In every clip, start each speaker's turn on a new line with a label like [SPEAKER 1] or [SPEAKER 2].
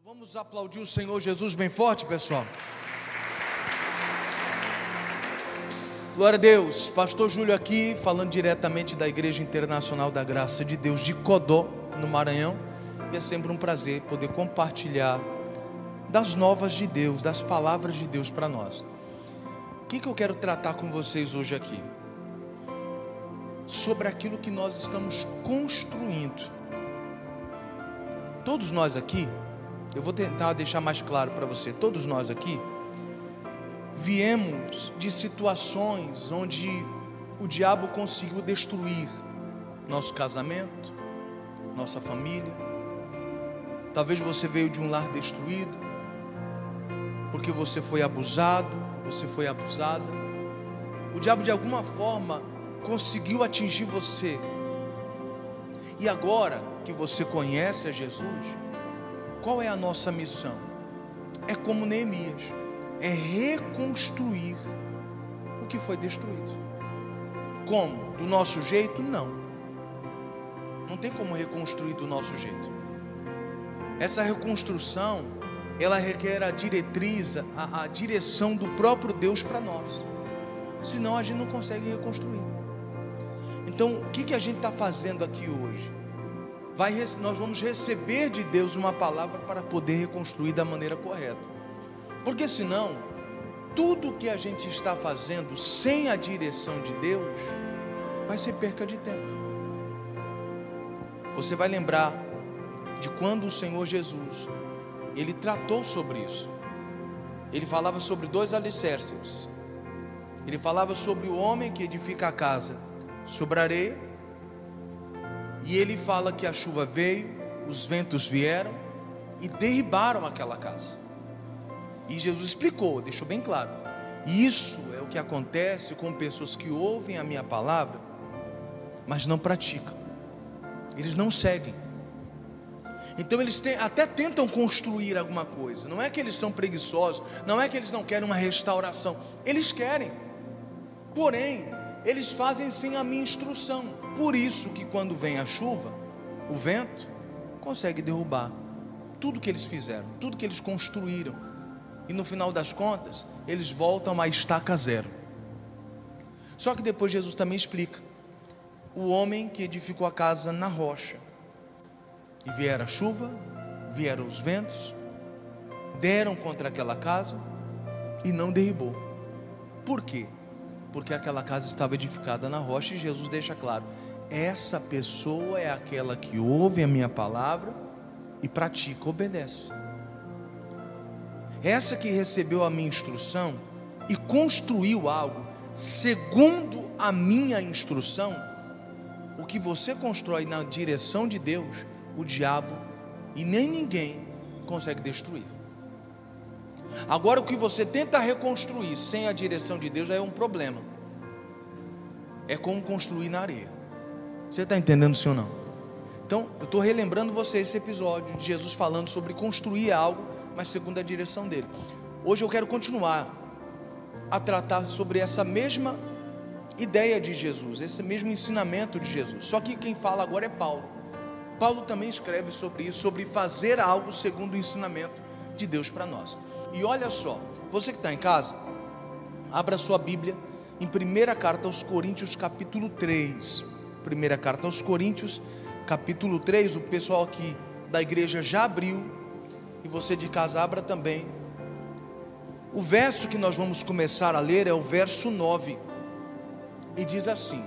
[SPEAKER 1] Vamos aplaudir o Senhor Jesus bem forte, pessoal. Glória a Deus. Pastor Júlio aqui, falando diretamente da Igreja Internacional da Graça de Deus de Codó, no Maranhão. E é sempre um prazer poder compartilhar das novas de Deus, das palavras de Deus para nós. O que eu quero tratar com vocês hoje aqui? Sobre aquilo que nós estamos construindo. Todos nós aqui, eu vou tentar deixar mais claro para você, todos nós aqui viemos de situações onde o diabo conseguiu destruir nosso casamento, nossa família. Talvez você veio de um lar destruído, porque você foi abusado, você foi abusada. O diabo de alguma forma conseguiu atingir você. E agora que você conhece a Jesus, qual é a nossa missão? É como Neemias, é reconstruir o que foi destruído. Como? Do nosso jeito? Não. Não tem como reconstruir do nosso jeito. Essa reconstrução, ela requer a diretriz, a direção do próprio Deus para nós. Senão a gente não consegue reconstruir. Então, o que a gente está fazendo aqui hoje? Nós vamos receber de Deus uma palavra para poder reconstruir da maneira correta. Porque senão, tudo que a gente está fazendo sem a direção de Deus, vai ser perca de tempo. Você vai lembrar de quando o Senhor Jesus, Ele tratou sobre isso. Ele falava sobre dois alicerces. Ele falava sobre o homem que edifica a casa sobre a areia. E ele fala que a chuva veio, os ventos vieram e derribaram aquela casa. E Jesus explicou, deixou bem claro. E isso é o que acontece com pessoas que ouvem a minha palavra, mas não praticam. Eles não seguem. Então eles até tentam construir alguma coisa. Não é que eles são preguiçosos, não é que eles não querem uma restauração. Eles querem. Porém, eles fazem sem a minha instrução. Por isso que quando vem a chuva, o vento consegue derrubar tudo que eles fizeram, tudo que eles construíram. E no final das contas, eles voltam a estaca zero. Só que depois Jesus também explica. O homem que edificou a casa na rocha. E vieram a chuva, vieram os ventos, deram contra aquela casa e não derribou. Por quê? Porque aquela casa estava edificada na rocha. E Jesus deixa claro: essa pessoa é aquela que ouve a minha palavra e pratica, obedece. Essa que recebeu a minha instrução e construiu algo segundo a minha instrução. O que você constrói na direção de Deus, o diabo e nem ninguém consegue destruir. Agora, o que você tenta reconstruir sem a direção de Deus já é um problema. É como construir na areia. Você está entendendo, sim ou não? Então, eu estou relembrando você esse episódio de Jesus falando sobre construir algo, mas segundo a direção dele. Hoje eu quero continuar a tratar sobre essa mesma ideia de Jesus, esse mesmo ensinamento de Jesus. Só que quem fala agora é Paulo. Paulo também escreve sobre isso, sobre fazer algo segundo o ensinamento de Deus para nós. E olha só, você que está em casa, abra sua Bíblia em 1ª carta aos Coríntios, capítulo 3. 1ª carta aos Coríntios, capítulo 3. O pessoal aqui da igreja já abriu, e você de casa abra também. O verso que nós vamos começar a ler é o verso 9, e diz assim: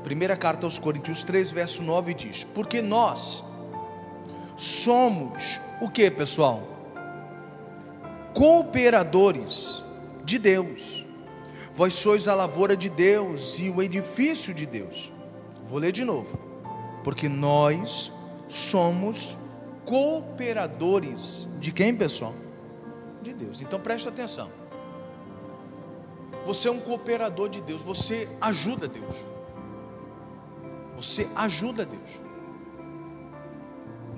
[SPEAKER 1] 1ª carta aos Coríntios 3, verso 9 diz: porque nós somos o que, pessoal? Cooperadores de Deus. Vós sois a lavoura de Deus e o edifício de Deus. Vou ler de novo. Porque nós somos cooperadores de quem, pessoal? De Deus. Então presta atenção. Você é um cooperador de Deus. Você ajuda Deus. Você ajuda Deus.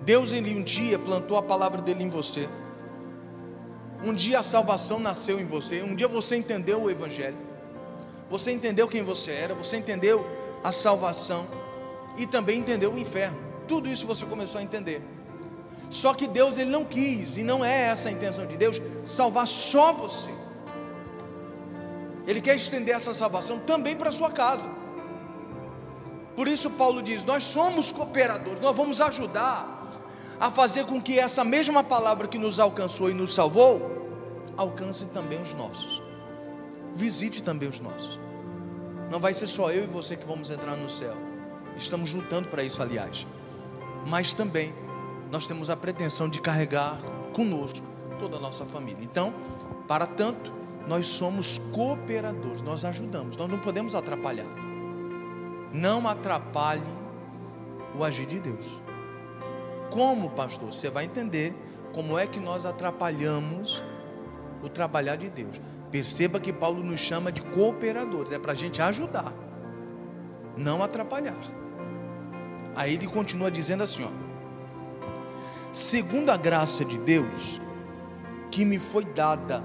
[SPEAKER 1] Deus, ele um dia plantou a palavra dele em você. Um dia a salvação nasceu em você. Um dia você entendeu o evangelho. Você entendeu quem você era. Você entendeu a salvação. E também entendeu o inferno. Tudo isso você começou a entender. Só que Deus, ele não quis, e não é essa a intenção de Deus, salvar só você. Ele quer estender essa salvação também para a sua casa. Por isso Paulo diz, nós somos cooperadores, nós vamos ajudar a fazer com que essa mesma palavra que nos alcançou e nos salvou, alcance também os nossos, visite também os nossos. Não vai ser só eu e você que vamos entrar no céu, estamos lutando para isso, aliás, mas também nós temos a pretensão de carregar conosco toda a nossa família. Então, para tanto, nós somos cooperadores, nós ajudamos, nós não podemos atrapalhar. Não atrapalhe o agir de Deus. Como, pastor? Você vai entender como é que nós atrapalhamos o trabalhar de Deus. Perceba que Paulo nos chama de cooperadores, é para a gente ajudar, não atrapalhar. Aí ele continua dizendo assim, ó: segundo a graça de Deus que me foi dada,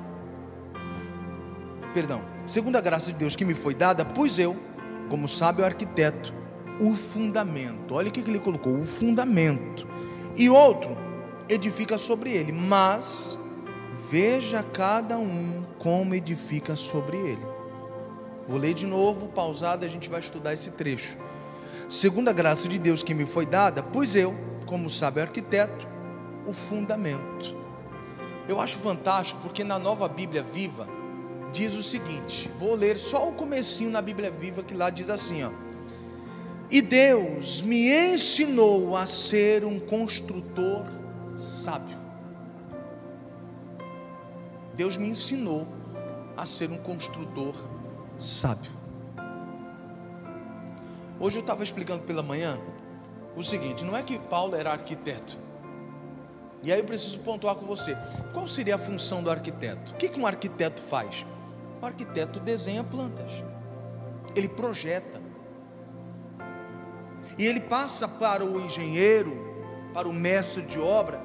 [SPEAKER 1] segundo a graça de Deus que me foi dada, pus eu, como sábio arquiteto, o fundamento. Olha o que ele colocou, o fundamento, e outro edifica sobre ele, mas veja cada um como edifica sobre ele. Vou ler de novo, pausado, a gente vai estudar esse trecho. Segundo a graça de Deus que me foi dada, pus eu, como sábio arquiteto, o fundamento. Eu acho fantástico, porque na Nova Bíblia Viva diz o seguinte, vou ler só o comecinho na Bíblia Viva, que lá diz assim, ó: e Deus me ensinou a ser um construtor sábio. Deus me ensinou a ser um construtor sábio. Hoje eu estava explicando pela manhã o seguinte, não é que Paulo era arquiteto, e aí eu preciso pontuar com você, qual seria a função do arquiteto? O que um arquiteto faz? O arquiteto desenha plantas, ele projeta, e ele passa para o engenheiro, para o mestre de obra,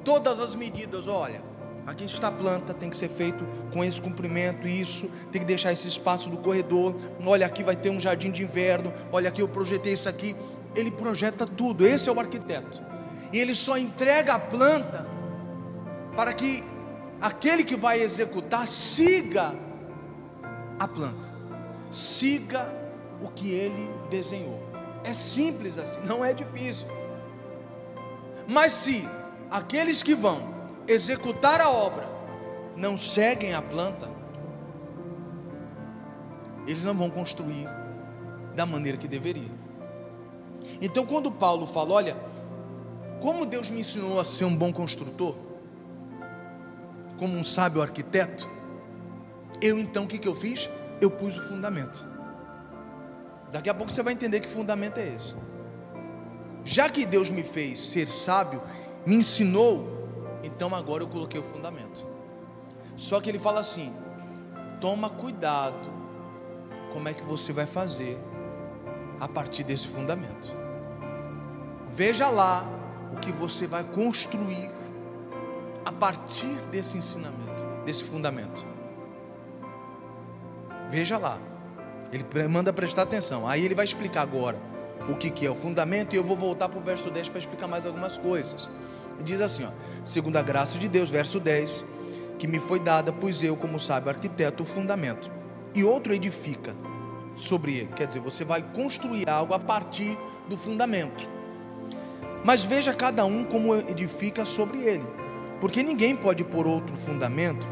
[SPEAKER 1] todas as medidas. Olha, aqui está a planta, tem que ser feito com esse comprimento, isso, tem que deixar esse espaço do corredor, olha, aqui vai ter um jardim de inverno, olha, aqui eu projetei isso aqui. Ele projeta tudo, esse é o arquiteto, e ele só entrega a planta para que aquele que vai executar siga a planta, siga o que ele desenhou. É simples assim, não é difícil. Mas se aqueles que vão executar a obra não seguem a planta, eles não vão construir da maneira que deveria. Então quando Paulo fala, olha, como Deus me ensinou a ser um bom construtor, como um sábio arquiteto, eu então o que eu fiz? Eu pus o fundamento. Daqui a pouco você vai entender que fundamento é esse. Já que Deus me fez ser sábio, me ensinou, então agora eu coloquei o fundamento. Só que ele fala assim, toma cuidado como é que você vai fazer a partir desse fundamento. Veja lá o que você vai construir a partir desse ensinamento, desse fundamento. Veja lá. Ele manda prestar atenção. Aí ele vai explicar agora o que é o fundamento, e eu vou voltar para o verso 10 para explicar mais algumas coisas. Ele diz assim, ó: segundo a graça de Deus, verso 10, que me foi dada, pus eu, como sábio arquiteto, o fundamento, e outro edifica sobre ele. Quer dizer, você vai construir algo a partir do fundamento. Mas veja cada um como edifica sobre ele, porque ninguém pode pôr outro fundamento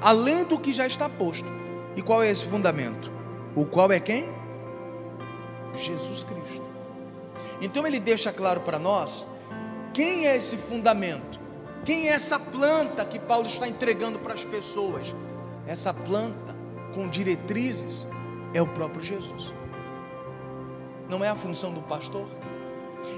[SPEAKER 1] além do que já está posto. E qual é esse fundamento? O qual é quem? Jesus Cristo. Então ele deixa claro para nós quem é esse fundamento, quem é essa planta que Paulo está entregando para as pessoas. Essa planta com diretrizes é o próprio Jesus. Não é a função do pastor.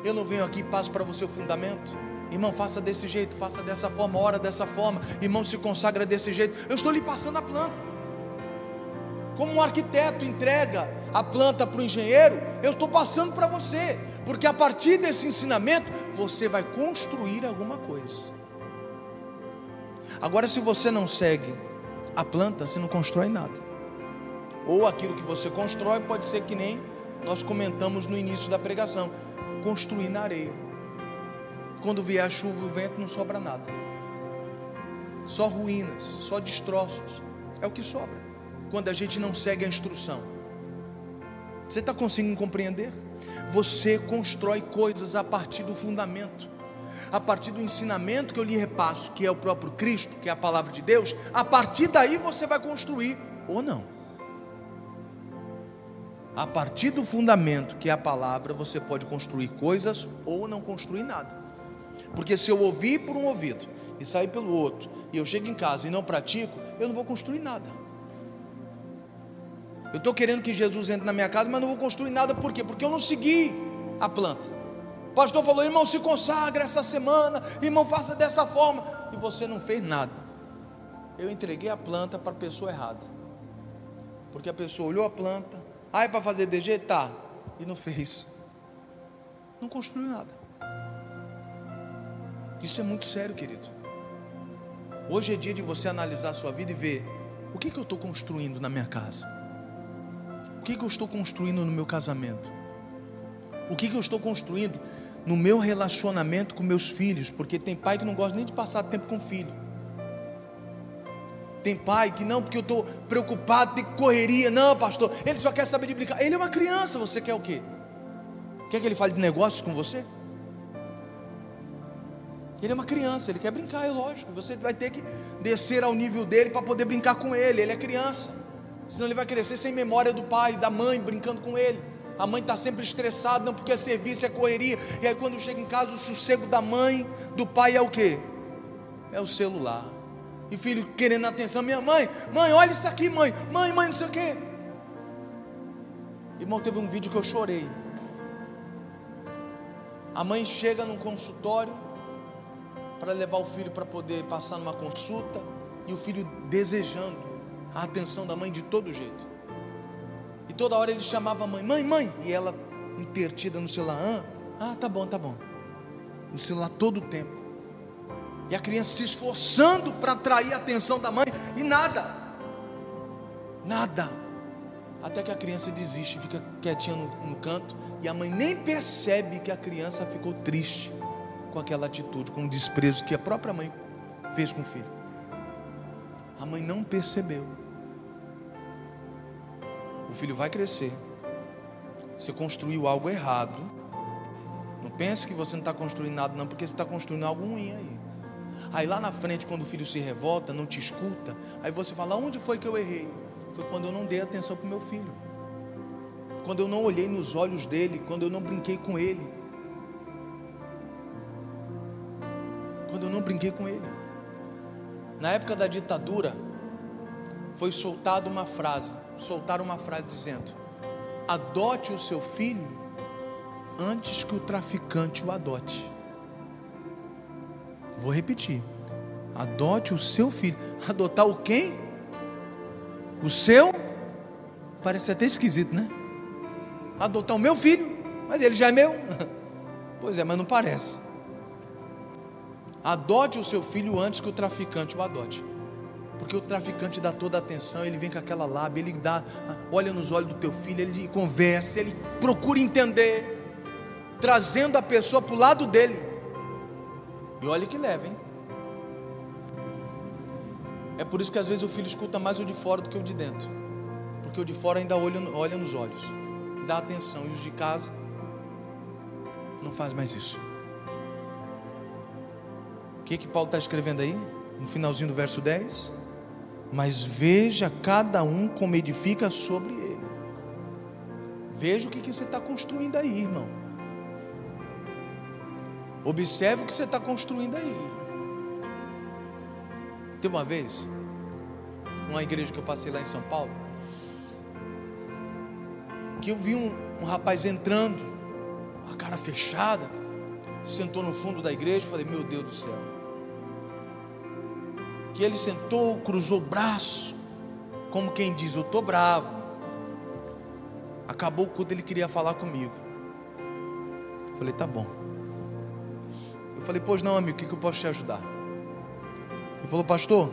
[SPEAKER 1] Eu não venho aqui e passo para você o fundamento. Irmão, faça desse jeito, faça dessa forma, ora dessa forma, irmão, se consagra desse jeito. Eu estou lhe passando a planta. Como um arquiteto entrega a planta para o engenheiro, eu estou passando para você, porque a partir desse ensinamento você vai construir alguma coisa. Agora, se você não segue a planta, você não constrói nada. Ou aquilo que você constrói pode ser que nem nós comentamos no início da pregação, construir na areia. quando vier a chuva e o vento, não sobra nada. Só ruínas, só destroços. É o que sobra quando a gente não segue a instrução. Você está conseguindo compreender? Você constrói coisas a partir do fundamento, a partir do ensinamento que eu lhe repasso, que é o próprio Cristo, que é a palavra de Deus. A partir daí você vai construir ou não. A partir do fundamento, que é a palavra, você pode construir coisas ou não construir nada. Porque se eu ouvir por um ouvido e sair pelo outro, e eu chego em casa e não pratico, eu não vou construir nada. Eu estou querendo que Jesus entre na minha casa, mas não vou construir nada. Por quê? Porque eu não segui a planta. O pastor falou: irmão, se consagra essa semana, irmão, faça dessa forma, e você não fez nada. Eu entreguei a planta para a pessoa errada, porque a pessoa olhou a planta, é para fazer de jeito? Tá, e não fez, não construiu nada. Isso é muito sério, querido. Hoje é dia de você analisar a sua vida e ver: o que eu estou construindo na minha casa? O que eu estou construindo no meu casamento? O que eu estou construindo no meu relacionamento com meus filhos? Porque tem pai que não gosta nem de passar tempo com o filho. Tem pai que não, porque eu estou preocupado, tem correria. Não, pastor, ele só quer saber de brincar. Ele é uma criança, você quer o quê? Quer que ele fale de negócios com você? Ele é uma criança, ele quer brincar, é lógico. Você vai ter que descer ao nível dele para poder brincar com ele. Ele é criança, senão ele vai crescer sem memória do pai, da mãe, brincando com ele. A mãe está sempre estressada, não, porque é serviço, é correria. E aí quando chega em casa, o sossego da mãe, do pai é o quê? É o celular. E filho querendo atenção: minha mãe, olha isso aqui, mãe, não sei o quê. Irmão, teve um vídeo que eu chorei. A mãe chega num consultório para levar o filho para poder passar numa consulta, e o filho desejando a atenção da mãe de todo jeito. E toda hora ele chamava a mãe: mãe, e ela intertida no celular: tá bom. No celular todo o tempo. E a criança se esforçando para atrair a atenção da mãe, e nada. Até que a criança desiste, fica quietinha no canto, e a mãe nem percebe que a criança ficou triste com aquela atitude, com o desprezo que a própria mãe fez com o filho. A mãe não percebeu. O filho vai crescer. Você construiu algo errado. Não pense que você não está construindo nada, não, porque você está construindo algo ruim aí. Aí lá na frente, quando o filho se revolta, não te escuta, aí você fala: onde foi que eu errei? Foi quando eu não dei atenção para o meu filho, quando eu não olhei nos olhos dele, quando eu não brinquei com ele, Na época da ditadura, foi soltaram uma frase dizendo: adote o seu filho antes que o traficante o adote. Vou repetir: adote o seu filho. Adotar o quem? O seu? Parece até esquisito, né? Adotar o meu filho, mas ele já é meu. Pois é, mas não parece. Adote o seu filho antes que o traficante o adote. Porque o traficante dá toda a atenção, ele vem com aquela lábia, ele olha nos olhos do teu filho, ele conversa, ele procura entender, trazendo a pessoa para o lado dele. E olha que leva, hein? É por isso que às vezes o filho escuta mais o de fora do que o de dentro, porque o de fora ainda olha nos olhos, dá atenção, e os de casa não faz mais isso. O que Paulo está escrevendo aí? No finalzinho do verso 10: mas veja cada um como edifica sobre ele. Veja o que você está construindo aí, irmão. Observe o que você está construindo aí. Teve uma vez, numa igreja que eu passei lá em São Paulo, que eu vi um rapaz entrando, a cara fechada, sentou no fundo da igreja. Falei: meu Deus do céu. Que ele sentou, cruzou o braço, como quem diz: eu estou bravo. Acabou o culto, ele queria falar comigo. Falei: tá bom. Eu falei: pois não, amigo, o que eu posso te ajudar? Ele falou: pastor,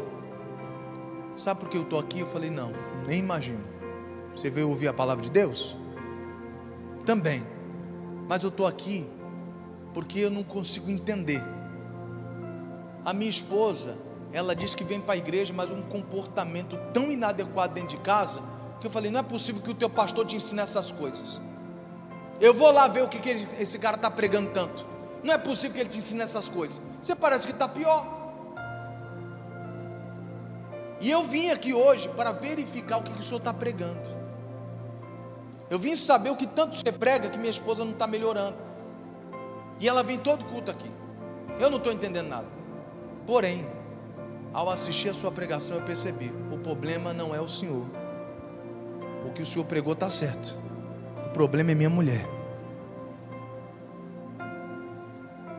[SPEAKER 1] sabe por que eu estou aqui? Eu falei: não, nem imagino. Você veio ouvir a palavra de Deus? Também. Mas eu estou aqui porque eu não consigo entender. A minha esposa, ela diz que vem para a igreja, mas um comportamento tão inadequado dentro de casa, que eu falei, não é possível que o teu pastor te ensine essas coisas. Eu vou lá ver o que esse cara está pregando tanto. Não é possível que ele te ensine essas coisas. Você parece que está pior. E eu vim aqui hoje para verificar o que o senhor está pregando. Eu vim saber o que tanto você prega que minha esposa não está melhorando. E ela vem todo culto aqui. Eu não estou entendendo nada. Porém, ao assistir a sua pregação, eu percebi: o problema não é o senhor. O que o senhor pregou está certo. O problema é minha mulher.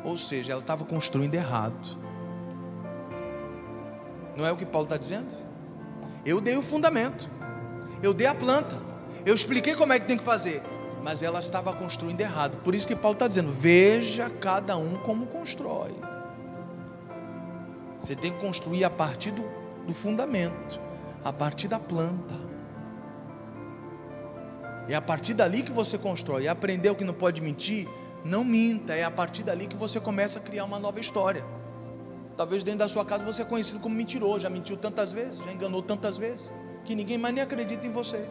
[SPEAKER 1] Ou seja, ela estava construindo errado. Não é o que Paulo está dizendo? Eu dei o fundamento, eu dei a planta, eu expliquei como é que tem que fazer, mas ela estava construindo errado. Por isso que Paulo está dizendo: veja cada um como constrói. Você tem que construir a partir do fundamento, a partir da planta. É a partir dali que você constrói. E aprendeu que não pode mentir? Não minta. É a partir dali que você começa a criar uma nova história. Talvez dentro da sua casa você é conhecido como mentiroso. Já mentiu tantas vezes, já enganou tantas vezes, que ninguém mais nem acredita em você.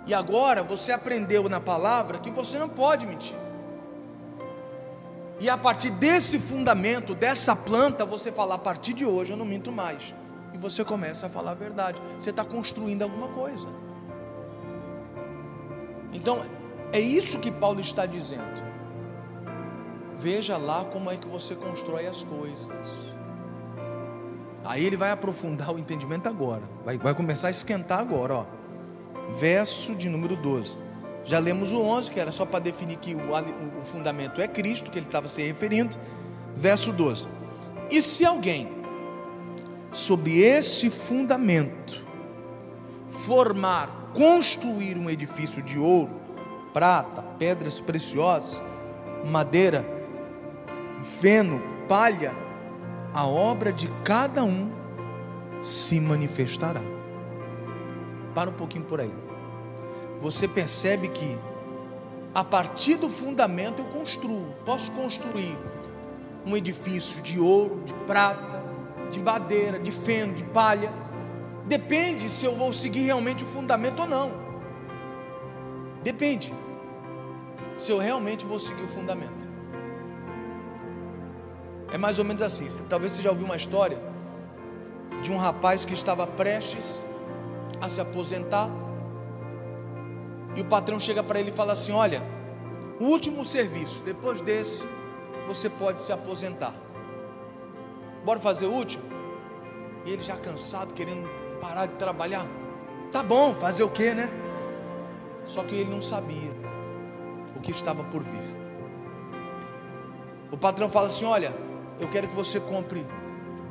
[SPEAKER 1] E agora você aprendeu na palavra que você não pode mentir. E a partir desse fundamento, dessa planta, você fala: a partir de hoje eu não minto mais. E você começa a falar a verdade. Você está construindo alguma coisa. Então, é isso que Paulo está dizendo. Veja lá como é que você constrói as coisas. Aí ele vai aprofundar o entendimento agora. Vai começar a esquentar agora, ó. Verso de número 12. Já lemos o 11, que era só para definir que o fundamento é Cristo, que ele estava se referindo. Verso 12. E se alguém, sobre esse fundamento, construir um edifício de ouro, prata, pedras preciosas, madeira, feno, palha, a obra de cada um se manifestará. Para um pouquinho por aí. Você percebe que a partir do fundamento eu construo. Posso construir um edifício de ouro, de prata, de madeira, de feno, de palha. Depende se eu vou seguir realmente o fundamento ou não. Depende se eu realmente vou seguir o fundamento. É mais ou menos assim. Talvez você já ouviu uma história de um rapaz que estava prestes a se aposentar, e o patrão chega para ele e fala assim: olha, o último serviço, depois desse você pode se aposentar. Bora fazer o último? E ele já cansado, querendo parar de trabalhar. Tá bom, fazer o quê, né? Só que ele não sabia o que estava por vir. O patrão fala assim: olha, eu quero que você compre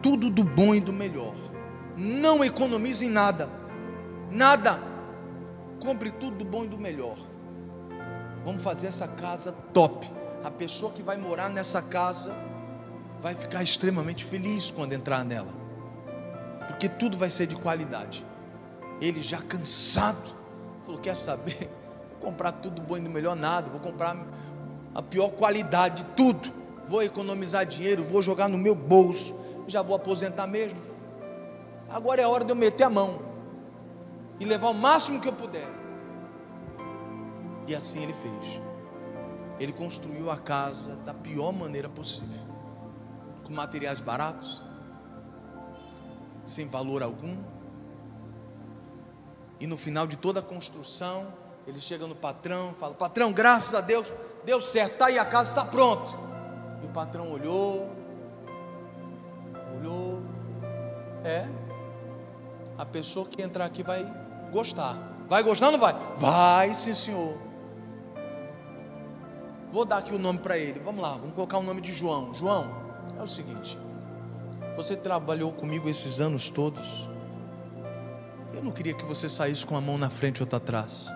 [SPEAKER 1] tudo do bom e do melhor. Não economize em nada. Nada. Compre tudo do bom e do melhor. Vamos fazer essa casa top. A pessoa que vai morar nessa casa vai ficar extremamente feliz quando entrar nela, porque tudo vai ser de qualidade. Ele já cansado falou: quer saber? Vou comprar tudo do bom e do melhor, nada. Vou comprar a pior qualidade de tudo. Vou economizar dinheiro, vou jogar no meu bolso. Já vou aposentar mesmo. Agora é a hora de eu meter a mão e levar o máximo que eu puder. E assim ele fez. Ele construiu a casa da pior maneira possível, com materiais baratos, sem valor algum. E no final de toda a construção, ele chega no patrão, fala: patrão, graças a Deus, deu certo, está aí, a casa está pronta. E o patrão olhou, a pessoa que entrar aqui vai gostar. Vai gostar ou não vai? Vai, sim senhor. Vou dar aqui o nome para ele. Vamos lá, vamos colocar o nome de João. João, é o seguinte: você trabalhou comigo esses anos todos. Eu não queria que você saísse com a mão na frente e outra atrás.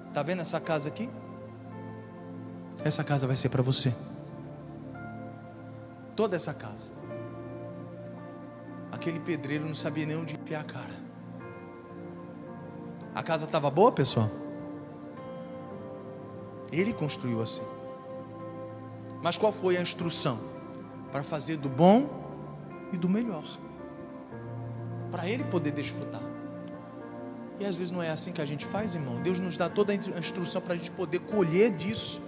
[SPEAKER 1] Está vendo essa casa aqui? Essa casa vai ser para você. Toda essa casa. Aquele pedreiro não sabia nem onde enfiar a cara. A casa estava boa, pessoal? Ele construiu assim. Mas qual foi a instrução? Para fazer do bom e do melhor, para ele poder desfrutar. E às vezes não é assim que a gente faz, irmão. Deus nos dá toda a instrução para a gente poder colher disso,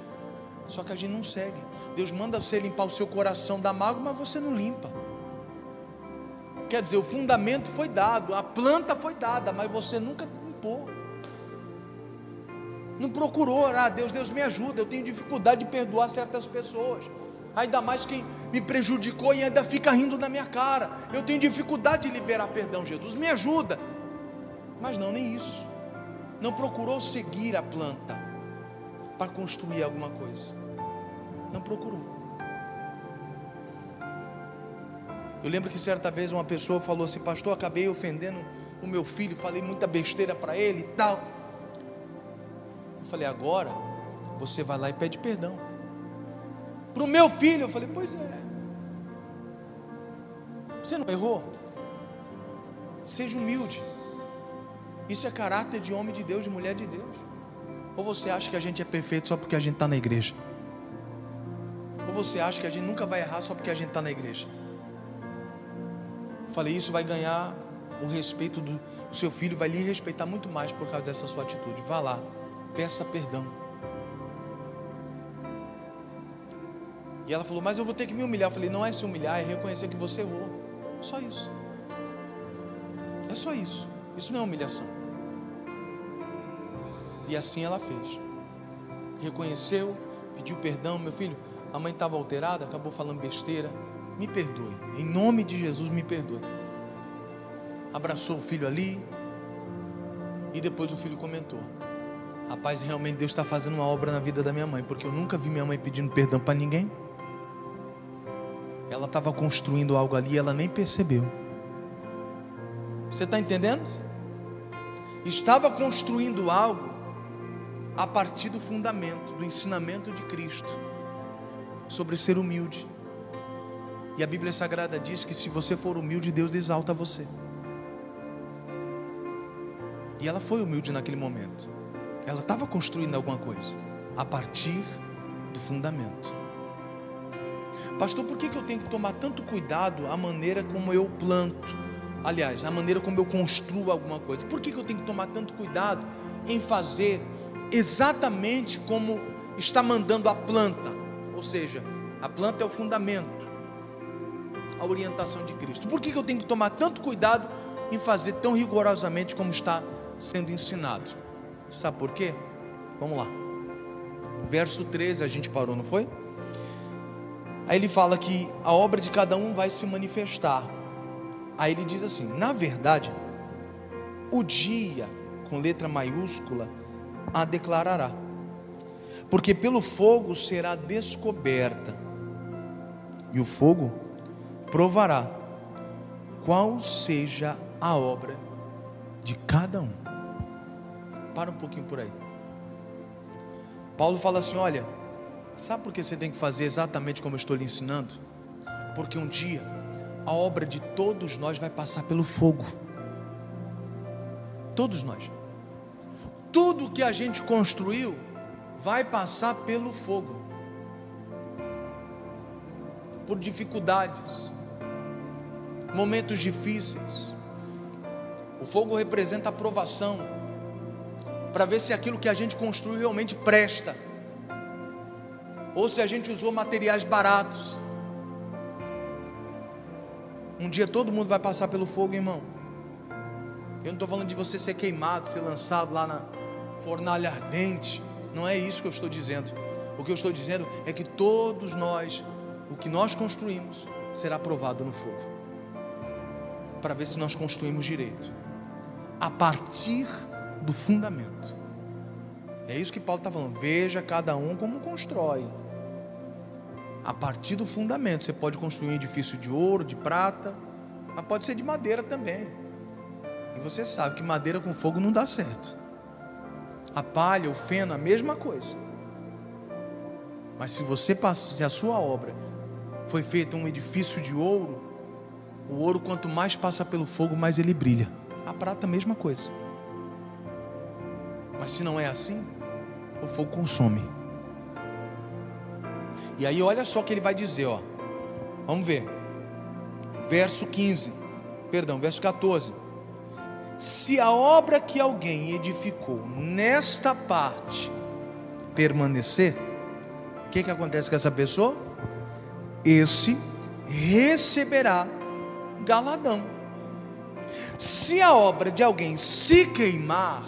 [SPEAKER 1] só que a gente não segue. Deus manda você limpar o seu coração da mágoa, mas você não limpa. Quer dizer, o fundamento foi dado, a planta foi dada, mas você nunca limpou, não procurou orar. Deus me ajuda, eu tenho dificuldade de perdoar certas pessoas, ainda mais quem me prejudicou e ainda fica rindo na minha cara. Eu tenho dificuldade de liberar perdão. Jesus me ajuda. Mas não, nem isso. Não procurou seguir a planta para construir alguma coisa. Não procurou. Eu lembro que certa vez uma pessoa falou assim: pastor, acabei ofendendo o meu filho, falei muita besteira para ele e tal. Eu falei: agora você vai lá e pede perdão para o meu filho. Eu falei: pois é, você não errou? Seja humilde. Isso é caráter de homem de Deus, de mulher de Deus. Ou você acha que a gente é perfeito só porque a gente está na igreja? Ou você acha que a gente nunca vai errar só porque a gente está na igreja? Eu falei: isso vai ganhar o respeito do seu filho, vai lhe respeitar muito mais por causa dessa sua atitude. Vá lá, peça perdão. E ela falou: mas eu vou ter que me humilhar. Eu falei: não é se humilhar, é reconhecer que você errou. Só isso. É só isso. Isso não é humilhação. E assim ela fez. Reconheceu, pediu perdão. Meu filho, a mãe estava alterada, acabou falando besteira. Me perdoe, em nome de Jesus, me perdoe. Abraçou o filho ali. E depois o filho comentou: rapaz, realmente Deus está fazendo uma obra na vida da minha mãe, porque eu nunca vi minha mãe pedindo perdão para ninguém. Ela estava construindo algo ali e ela nem percebeu. Você está entendendo? Estava construindo algo a partir do fundamento, do ensinamento de Cristo sobre ser humilde. E a Bíblia Sagrada diz que se você for humilde, Deus exalta você. E ela foi humilde naquele momento. Ela estava construindo alguma coisa a partir do fundamento. Pastor, por que eu tenho que tomar tanto cuidado a maneira como eu planto? Aliás, a maneira como eu construo alguma coisa. Por que eu tenho que tomar tanto cuidado em fazer exatamente como está mandando a planta? Ou seja, a planta é o fundamento, a orientação de Cristo. Por que eu tenho que tomar tanto cuidado em fazer tão rigorosamente como está sendo ensinado? Sabe por quê? Vamos lá. Verso 13 a gente parou, não foi? Aí ele fala que a obra de cada um vai se manifestar. Aí ele diz assim: na verdade, o dia, com letra maiúscula, a declarará, porque pelo fogo será descoberta, e o fogo provará qual seja a obra de cada um. Para um pouquinho por aí. Paulo fala assim: olha, sabe por que você tem que fazer exatamente como eu estou lhe ensinando? Porque um dia a obra de todos nós vai passar pelo fogo. Todos nós. Tudo que a gente construiu vai passar pelo fogo. Por dificuldades, momentos difíceis. O fogo representa a provação, para ver se aquilo que a gente construiu realmente presta, ou se a gente usou materiais baratos. Um dia todo mundo vai passar pelo fogo, irmão. Eu não estou falando de você ser queimado, ser lançado lá na fornalha ardente. Não é isso que eu estou dizendo. O que eu estou dizendo é que todos nós, o que nós construímos, será provado no fogo, para ver se nós construímos direito, a partir do fundamento. É isso que Paulo está falando. Veja cada um como constrói. A partir do fundamento. Você pode construir um edifício de ouro, de prata, mas pode ser de madeira também. E você sabe que madeira com fogo não dá certo. A palha, o feno, a mesma coisa. Mas se a sua obra foi feita um edifício de ouro, o ouro, quanto mais passa pelo fogo, mais ele brilha. A prata, a mesma coisa. Mas se não é assim, o fogo consome. E aí olha só o que ele vai dizer, ó. Vamos ver. Verso 14. Se a obra que alguém edificou nesta parte permanecer, o que acontece com essa pessoa? Esse receberá galardão. Se a obra de alguém se queimar,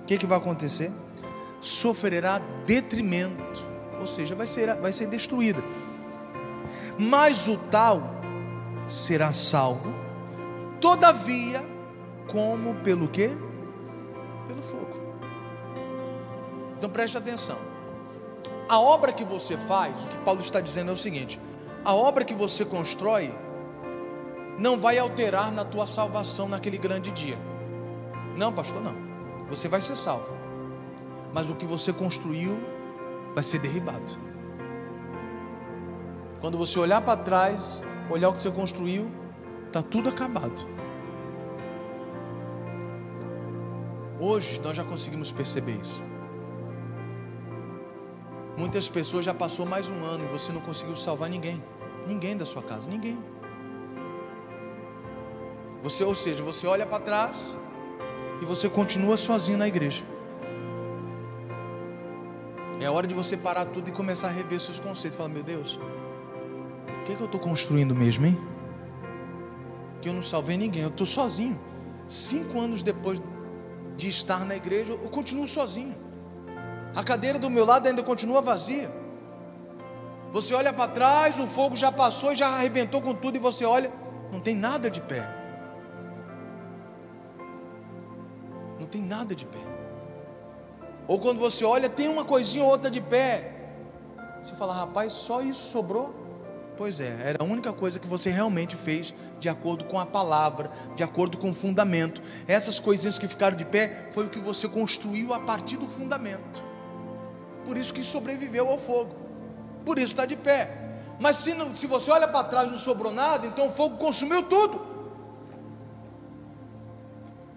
[SPEAKER 1] o que vai acontecer? Sofrerá detrimento, ou seja, vai ser destruída. Mas o tal será salvo, todavia, como pelo quê? Pelo fogo. Então preste atenção. A obra que você faz, o que Paulo está dizendo é o seguinte: a obra que você constrói não vai alterar na tua salvação naquele grande dia. Não, pastor, não. Você vai ser salvo, mas o que você construiu vai ser derribado. Quando você olhar para trás, olhar o que você construiu, está tudo acabado. Hoje nós já conseguimos perceber isso. Muitas pessoas já passou mais um ano e você não conseguiu salvar ninguém da sua casa, ninguém. Ou seja, você olha para trás e você continua sozinho na igreja. É hora de você parar tudo e começar a rever seus conceitos. Falar: meu Deus, o que eu estou construindo mesmo, hein? Que eu não salvei ninguém, eu estou sozinho. 5 anos depois de estar na igreja, eu continuo sozinho. A cadeira do meu lado ainda continua vazia. Você olha para trás, o fogo já passou e já arrebentou com tudo, e você olha, não tem nada de pé. Não tem nada de pé. Ou quando você olha, tem uma coisinha ou outra de pé. Você fala: rapaz, só isso sobrou? Pois é, era a única coisa que você realmente fez de acordo com a palavra, de acordo com o fundamento. Essas coisinhas que ficaram de pé foi o que você construiu a partir do fundamento. Por isso que sobreviveu ao fogo, por isso está de pé. Mas se você olha para trás e não sobrou nada, então o fogo consumiu tudo.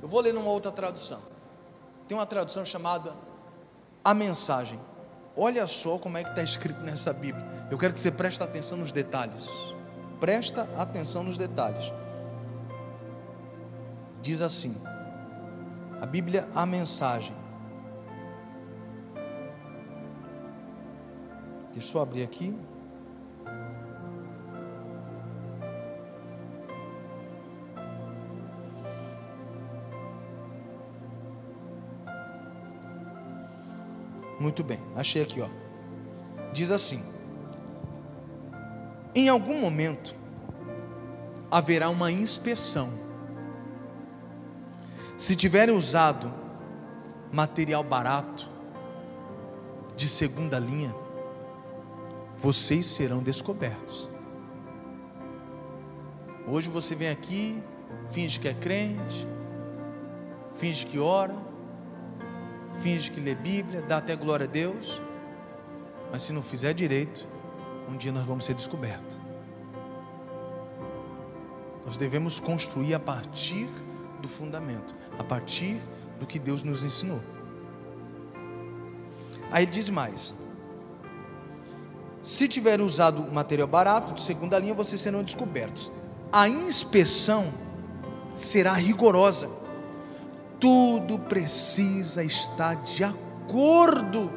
[SPEAKER 1] Eu vou ler numa outra tradução. Tem uma tradução chamada A Mensagem. Olha só como é que está escrito nessa Bíblia. Eu quero que você preste atenção nos detalhes. Presta atenção nos detalhes. Diz assim, a Bíblia, A Mensagem. Deixa eu abrir aqui. Muito bem, achei aqui, ó. Diz assim: em algum momento haverá uma inspeção. Se tiverem usado material barato, de segunda linha, vocês serão descobertos. Hoje você vem aqui, finge que é crente, finge que ora, finge que lê Bíblia, dá até glória a Deus, mas se não fizer direito, um dia nós vamos ser descobertos. Nós devemos construir a partir do fundamento, a partir do que Deus nos ensinou. Aí ele diz mais: se tiverem usado material barato, de segunda linha, vocês serão descobertos. A inspeção será rigorosa. Tudo precisa estar de acordo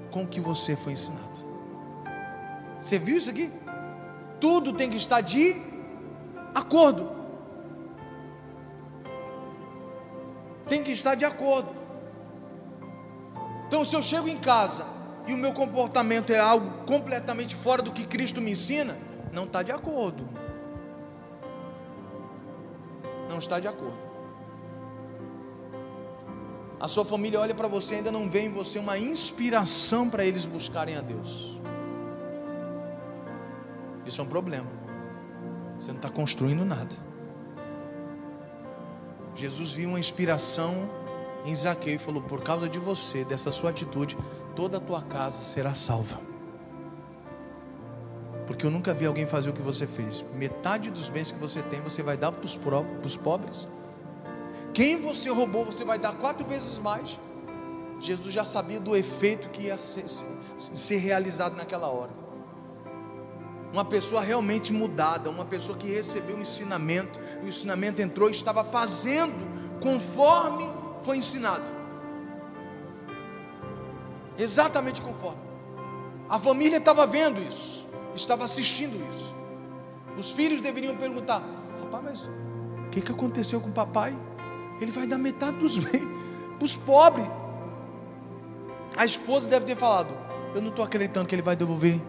[SPEAKER 1] com o que você foi ensinado. Você viu isso aqui? Tudo tem que estar de acordo. Tem que estar de acordo. Então, se eu chego em casa e o meu comportamento é algo completamente fora do que Cristo me ensina, não está de acordo. Não está de acordo. A sua família olha para você e ainda não vê em você uma inspiração para eles buscarem a Deus. Isso é um problema. Você não está construindo nada. Jesus viu uma inspiração em Zaqueu e falou: por causa de você, dessa sua atitude, toda a tua casa será salva. Porque eu nunca vi alguém fazer o que você fez. Metade dos bens que você tem, você vai dar para os pobres. Quem você roubou, você vai dar 4 vezes mais. Jesus já sabia do efeito que ia ser realizado naquela hora. Uma pessoa realmente mudada, uma pessoa que recebeu um ensinamento, o ensinamento entrou e estava fazendo conforme foi ensinado, exatamente conforme. A família estava vendo isso, estava assistindo isso. Os filhos deveriam perguntar: rapaz, mas o que aconteceu com o papai? Ele vai dar metade dos bens para os pobres. A esposa deve ter falado: eu não estou acreditando que ele vai devolver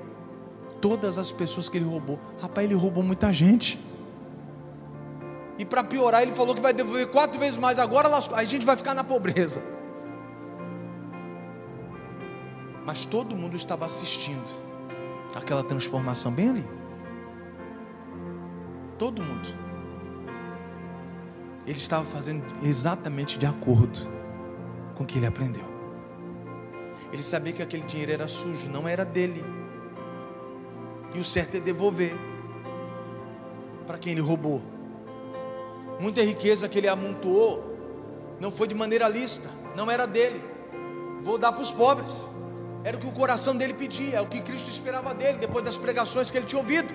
[SPEAKER 1] todas as pessoas que ele roubou. Rapaz, ele roubou muita gente. E para piorar, ele falou que vai devolver 4 vezes mais. Agora a gente vai ficar na pobreza. Mas todo mundo estava assistindo aquela transformação bem ali. Todo mundo. Ele estava fazendo exatamente de acordo com o que ele aprendeu. Ele sabia que aquele dinheiro era sujo, não era dele. E o certo é devolver para quem ele roubou. Muita riqueza que ele amontoou não foi de maneira lícita, não era dele. Vou dar para os pobres. Era o que o coração dele pedia, é o que Cristo esperava dele, depois das pregações que ele tinha ouvido.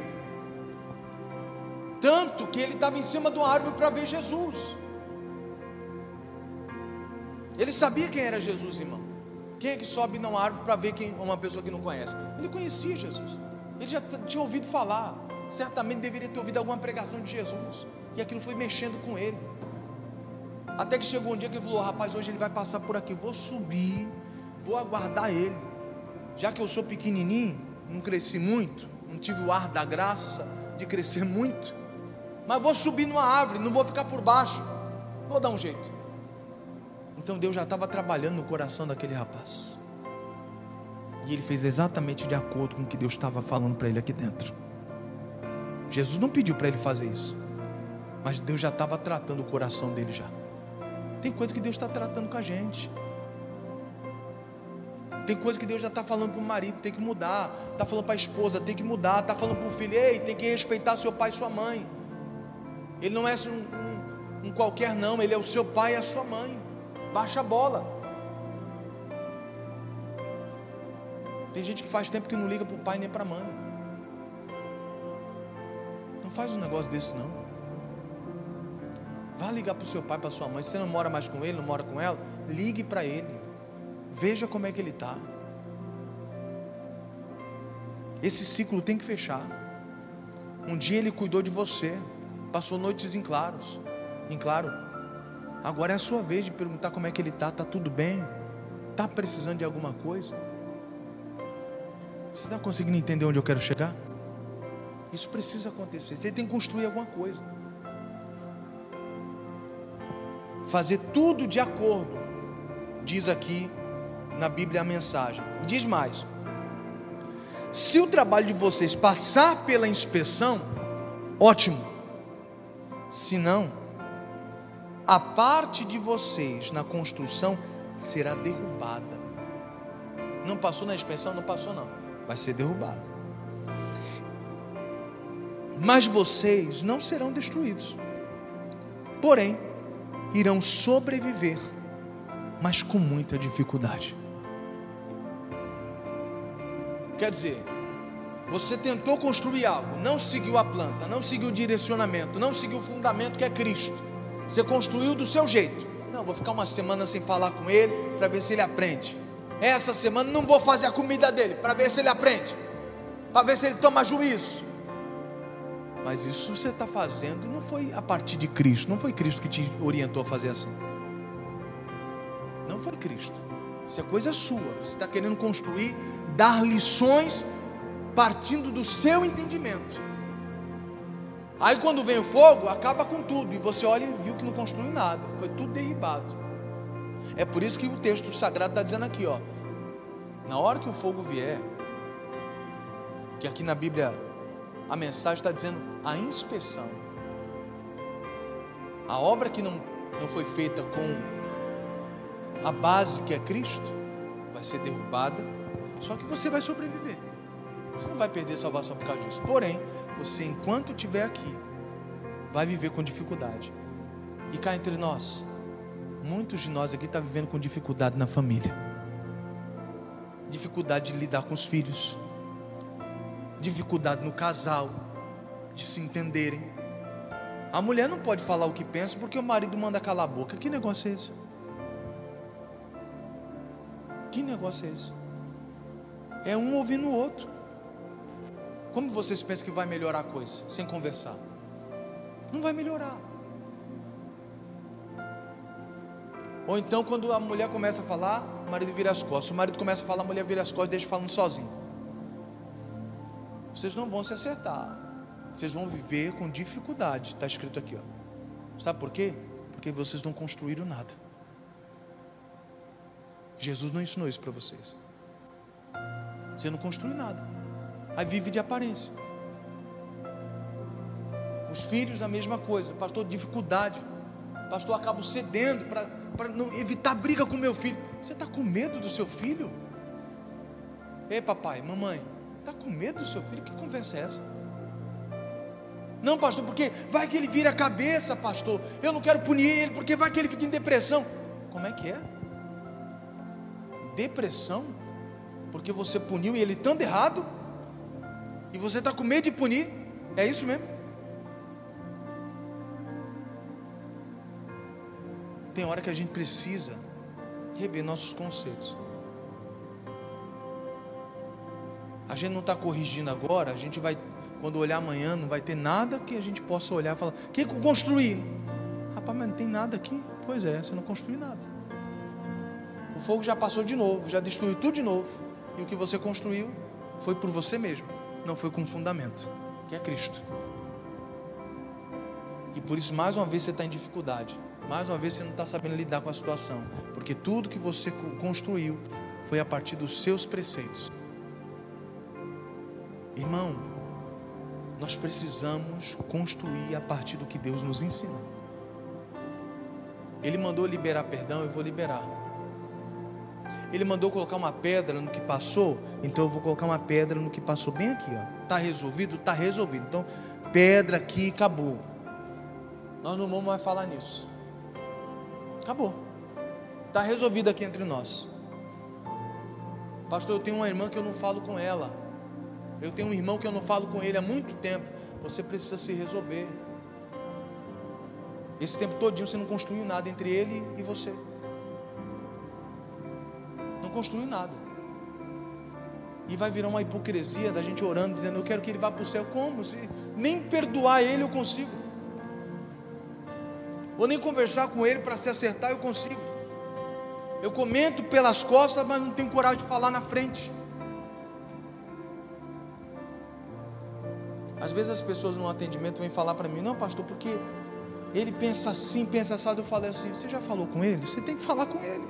[SPEAKER 1] Tanto que ele estava em cima de uma árvore para ver Jesus. Ele sabia quem era Jesus, irmão. Quem é que sobe numa árvore para ver uma pessoa que não conhece? Ele conhecia Jesus, ele já tinha ouvido falar, certamente deveria ter ouvido alguma pregação de Jesus, e aquilo foi mexendo com ele, até que chegou um dia que ele falou: rapaz, hoje ele vai passar por aqui, vou subir, vou aguardar ele, já que eu sou pequenininho, não cresci muito, não tive o ar da graça de crescer muito, mas vou subir numa árvore, não vou ficar por baixo, vou dar um jeito. Então Deus já estava trabalhando no coração daquele rapaz, e ele fez exatamente de acordo com o que Deus estava falando para ele aqui dentro. Jesus não pediu para ele fazer isso, mas Deus já estava tratando o coração dele já. Tem coisa que Deus está tratando com a gente. Tem coisa que Deus já está falando para o marido: tem que mudar. Está falando para a esposa: tem que mudar. Está falando para o filho: ei, tem que respeitar seu pai e sua mãe. Ele não é um qualquer não, ele é o seu pai e a sua mãe. Baixa a bola. Tem gente que faz tempo que não liga para o pai nem para a mãe. Não faz um negócio desse não. Vá ligar para o seu pai, para a sua mãe. Se você não mora mais com ele, não mora com ela, ligue para ele, veja como é que ele está. Esse ciclo tem que fechar. Um dia ele cuidou de você, passou noites em claro. Agora é a sua vez de perguntar como é que ele está. Está tudo bem? Está precisando de alguma coisa? Você está conseguindo entender onde eu quero chegar? Isso precisa acontecer. Você tem que construir alguma coisa, fazer tudo de acordo, diz aqui na Bíblia a mensagem. E diz mais: se o trabalho de vocês passar pela inspeção, ótimo. Se não, a parte de vocês na construção será derrubada. Não passou na inspeção? Não passou não, vai ser derrubada. Mas vocês não serão destruídos, porém irão sobreviver, mas com muita dificuldade. Quer dizer, você tentou construir algo, não seguiu a planta, não seguiu o direcionamento, não seguiu o fundamento que é Cristo. Você construiu do seu jeito. Não, vou ficar uma semana sem falar com ele para ver se ele aprende. Essa semana não vou fazer a comida dele para ver se ele aprende, para ver se ele toma juízo. Mas isso você está fazendo, não foi a partir de Cristo. Não foi Cristo que te orientou a fazer assim. Não foi Cristo. Isso é coisa sua. Você está querendo construir, dar lições partindo do seu entendimento. Aí quando vem o fogo, acaba com tudo, e você olha e viu que não construiu nada, foi tudo derribado. É por isso que o texto sagrado está dizendo aqui, ó, na hora que o fogo vier, que aqui na Bíblia a mensagem está dizendo a inspeção, a obra que não foi feita com a base que é Cristo, vai ser derrubada, só que você vai sobreviver. Você não vai perder salvação por causa disso. Porém, você, enquanto estiver aqui, vai viver com dificuldade. E cá entre nós, muitos de nós aqui estão vivendo com dificuldade na família. dificuldade de lidar com os filhos, dificuldade no casal, de se entenderem. A mulher não pode falar o que pensa porque o marido manda calar a boca. Que negócio é esse? Que negócio é esse? É um ouvindo o outro. Como vocês pensam que vai melhorar a coisa sem conversar? Não vai melhorar. Ou então quando a mulher começa a falar, o marido vira as costas. O marido começa a falar, a mulher vira as costas e deixa falando sozinho. Vocês não vão se acertar. Vocês vão viver com dificuldade. Está escrito aqui, ó. Sabe por quê? Porque vocês não construíram nada. Jesus não ensinou isso para vocês. Você não construiu nada. Aí vive de aparência. Os filhos a mesma coisa. Pastor, dificuldade. Pastor, acabo cedendo para não evitar briga com meu filho. Você está com medo do seu filho? Ei, papai, mamãe, está com medo do seu filho? Que conversa é essa? Não, pastor, porque vai que ele vira a cabeça, pastor. Eu não quero punir ele, porque vai que ele fica em depressão. Como é que é? Depressão? Porque você puniu ele tanto errado? E você está com medo de punir? É isso mesmo? Tem hora que a gente precisa rever nossos conceitos. A gente não está corrigindo agora. A gente vai, quando olhar amanhã, não vai ter nada que a gente possa olhar e falar: o que eu construí? Rapaz, mas não tem nada aqui. Pois é, você não construiu nada. O fogo já passou de novo, já destruiu tudo de novo. E o que você construiu foi por você mesmo, não foi com fundamento, que é Cristo. E por isso, mais uma vez, você está em dificuldade. Mais uma vez você não está sabendo lidar com a situação, porque tudo que você construiu foi a partir dos seus preceitos. Irmão, nós precisamos construir a partir do que Deus nos ensina. Ele mandou liberar perdão, eu vou liberar. Ele mandou colocar uma pedra no que passou, então eu vou colocar uma pedra no que passou bem aqui, ó. Está resolvido? Está resolvido. Então, pedra aqui, acabou. Nós não vamos mais falar nisso. Acabou. Está resolvido aqui entre nós. Pastor, eu tenho uma irmã que eu não falo com ela. Eu tenho um irmão que eu não falo com ele há muito tempo. Você precisa se resolver. Esse tempo todinho você não construiu nada entre ele e você. Não construiu nada. E vai virar uma hipocrisia da gente orando, dizendo: eu quero que ele vá para o céu. Como? Se nem perdoar ele eu consigo. Ou nem conversar com ele para se acertar eu consigo. Eu comento pelas costas, mas não tenho coragem de falar na frente. Às vezes as pessoas no atendimento vêm falar para mim: não, pastor, porque ele pensa assim, pensa assado. Eu falei assim: você já falou com ele? Você tem que falar com ele.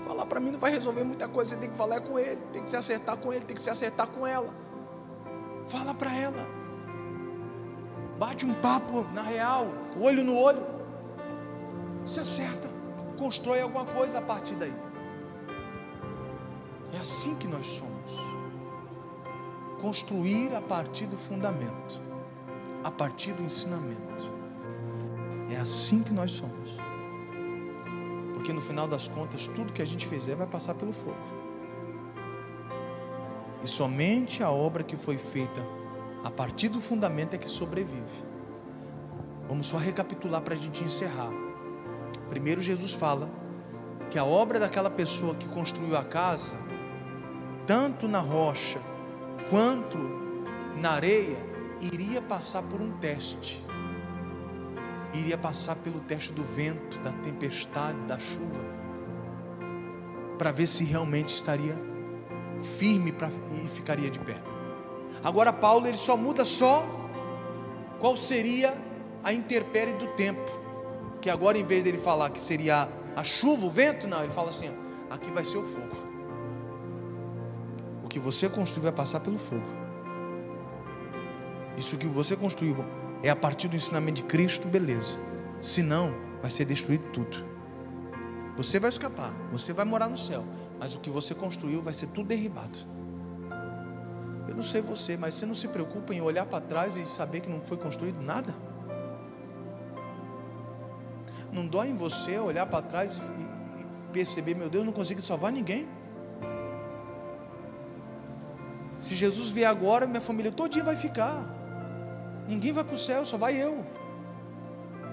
[SPEAKER 1] Falar para mim não vai resolver muita coisa. Você tem que falar com ele, tem que se acertar com ele, tem que se acertar com ela. Fala para ela. Bate um papo na real, olho no olho. Se acerta, constrói alguma coisa a partir daí. É assim que nós somos. Construir a partir do fundamento, a partir do ensinamento. É assim que nós somos. Porque no final das contas, tudo que a gente fizer vai passar pelo fogo. E somente a obra que foi feita a partir do fundamento é que sobrevive. Vamos só recapitular para a gente encerrar. Primeiro, Jesus fala que a obra daquela pessoa que construiu a casa, tanto na rocha quanto na areia, iria passar por um teste. Iria passar pelo teste do vento, da tempestade, da chuva, para ver se realmente estaria firme e ficaria de pé. Agora Paulo, ele só muda qual seria a intempérie do tempo, que agora, em vez dele falar que seria a chuva, o vento, não, ele fala assim: aqui vai ser o fogo. O que você construiu vai passar pelo fogo. Isso que você construiu é a partir do ensinamento de Cristo, beleza. Se não, vai ser destruído tudo. Você vai escapar, você vai morar no céu, mas o que você construiu vai ser tudo derribado. Eu não sei você, mas você não se preocupa em olhar para trás e saber que não foi construído nada? Não dói em você olhar para trás e perceber: meu Deus, não consigo salvar ninguém? Se Jesus vier agora, minha família todinha vai ficar. Ninguém vai para o céu, só vai eu.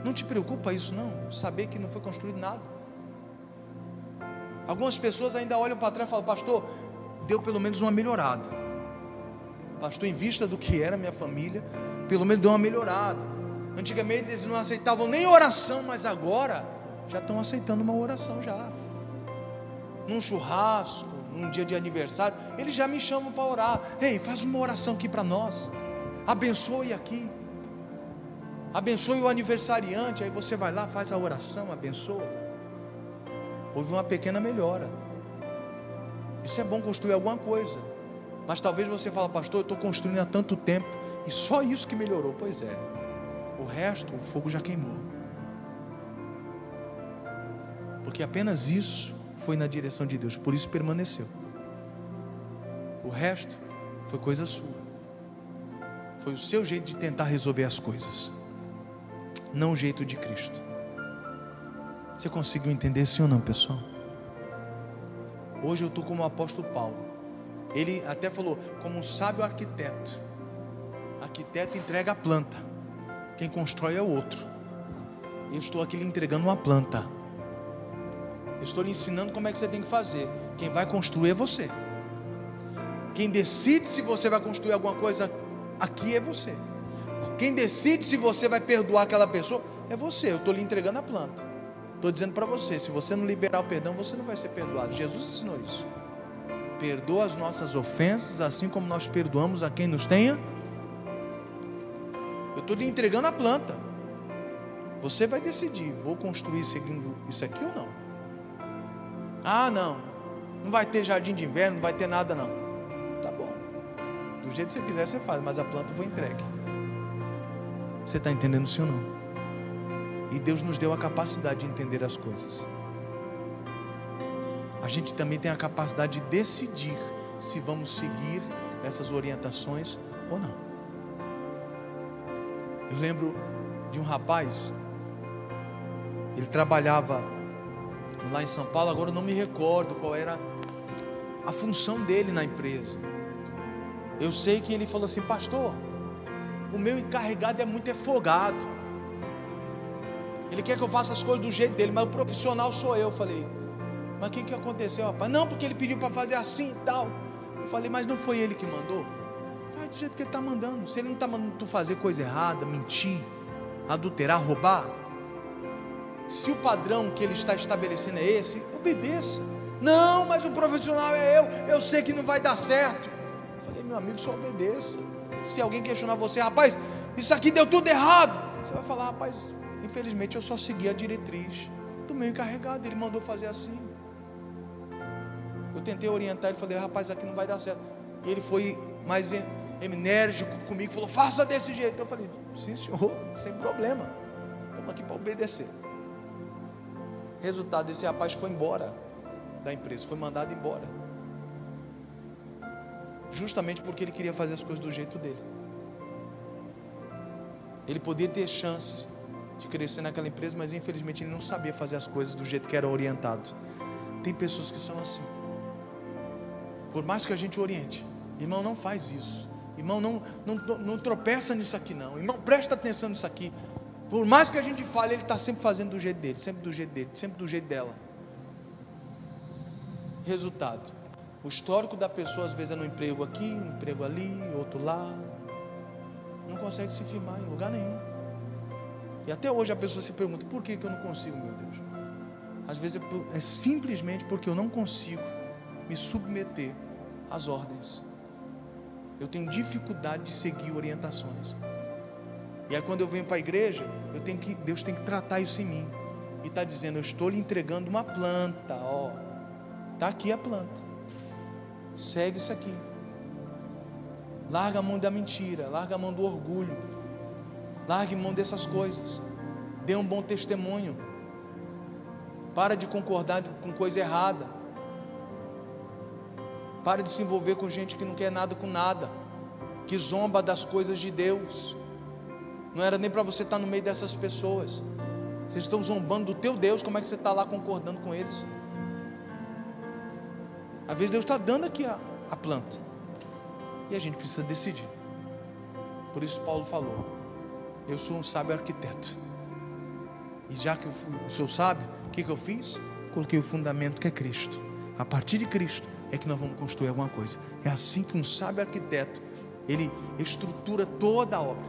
[SPEAKER 1] Não te preocupa isso não, saber que não foi construído nada. Algumas pessoas ainda olham para trás e falam: pastor, deu pelo menos uma melhorada. Pastor, em vista do que era minha família, pelo menos deu uma melhorada. Antigamente eles não aceitavam nem oração, mas agora já estão aceitando uma oração já. Num churrasco, num dia de aniversário, eles já me chamam para orar. Ei, faz uma oração aqui para nós, abençoe aqui, abençoe o aniversariante. Aí você vai lá, faz a oração, abençoa. Houve uma pequena melhora. Isso é bom, construir alguma coisa. Mas talvez você fale: pastor, eu estou construindo há tanto tempo e só isso que melhorou. Pois é, o resto o fogo já queimou, porque apenas isso foi na direção de Deus, por isso permaneceu. O resto foi coisa sua, foi o seu jeito de tentar resolver as coisas, não o jeito de Cristo. Você conseguiu entender sim ou não, pessoal? Hoje eu estou como o apóstolo Paulo. Ele até falou: como um sábio arquiteto. Arquiteto entrega a planta, quem constrói é o outro. Eu estou aqui lhe entregando uma planta. Eu estou lhe ensinando como é que você tem que fazer. Quem vai construir é você. Quem decide se você vai construir alguma coisa aqui é você. Quem decide se você vai perdoar aquela pessoa é você. Eu estou lhe entregando a planta. Estou dizendo para você: se você não liberar o perdão, você não vai ser perdoado. Jesus ensinou isso. Perdoa as nossas ofensas, assim como nós perdoamos a quem nos tenha. Eu estou lhe entregando a planta. Você vai decidir: vou construir seguindo isso aqui ou não? Ah, não vai ter jardim de inverno, não vai ter nada não. Tá bom, do jeito que você quiser você faz, mas a planta eu vou entregue. Você está entendendo sim ou não? E Deus nos deu a capacidade de entender as coisas. A gente também tem a capacidade de decidir se vamos seguir essas orientações ou não. Eu lembro de um rapaz, ele trabalhava lá em São Paulo, agora eu não me recordo qual era a função dele na empresa. Eu sei que ele falou assim: pastor, o meu encarregado é muito folgado, ele quer que eu faça as coisas do jeito dele, mas o profissional sou eu. Eu falei: mas o que aconteceu, rapaz? Não, porque ele pediu para fazer assim e tal. Eu falei: mas não foi ele que mandou? Faz do jeito que ele está mandando. Se ele não está mandando tu fazer coisa errada, mentir, adulterar, roubar, se o padrão que ele está estabelecendo é esse, obedeça. Não, mas o profissional é eu sei que não vai dar certo. Eu falei: meu amigo, só obedeça. Se alguém questionar você: rapaz, isso aqui deu tudo errado, você vai falar: rapaz, infelizmente eu só segui a diretriz do meu encarregado, ele mandou fazer assim. Eu tentei orientar ele, falei: rapaz, aqui não vai dar certo. E ele foi mais enérgico comigo, falou: faça desse jeito. Eu falei: sim senhor, sem problema, estamos aqui para obedecer. Resultado, esse rapaz foi embora da empresa, foi mandado embora, justamente porque ele queria fazer as coisas do jeito dele. Ele podia ter chance de crescer naquela empresa, mas infelizmente ele não sabia fazer as coisas do jeito que era orientado. Tem pessoas que são assim. Por mais que a gente oriente: irmão, não faz isso, irmão, não tropeça nisso aqui não, irmão, presta atenção nisso aqui. Por mais que a gente fale, ele está sempre fazendo do jeito dele, sempre do jeito dele, sempre do jeito dela. Resultado: o histórico da pessoa às vezes é no emprego aqui, no emprego ali, outro lá, não consegue se firmar em lugar nenhum. E até hoje a pessoa se pergunta: por que eu não consigo, meu Deus? Às vezes é simplesmente porque eu não consigo me submeter às ordens. Eu tenho dificuldade de seguir orientações. E aí quando eu venho para a igreja, Deus tem que tratar isso em mim. E está dizendo: eu estou lhe entregando uma planta, ó. Está aqui a planta. Segue isso aqui. Larga a mão da mentira, larga a mão do orgulho, largue mão dessas coisas. Dê um bom testemunho. Para de concordar com coisa errada. Para de se envolver com gente que não quer nada com nada, que zomba das coisas de Deus. Não era nem para você estar no meio dessas pessoas. Vocês estão zombando do teu Deus, como é que você está lá concordando com eles? Às vezes Deus está dando aqui a planta. E a gente precisa decidir. Por isso Paulo falou: eu sou um sábio arquiteto. E já que eu sou sábio, o que eu fiz? Coloquei o fundamento, que é Cristo. A partir de Cristo é que nós vamos construir alguma coisa. É assim que um sábio arquiteto, ele estrutura toda a obra.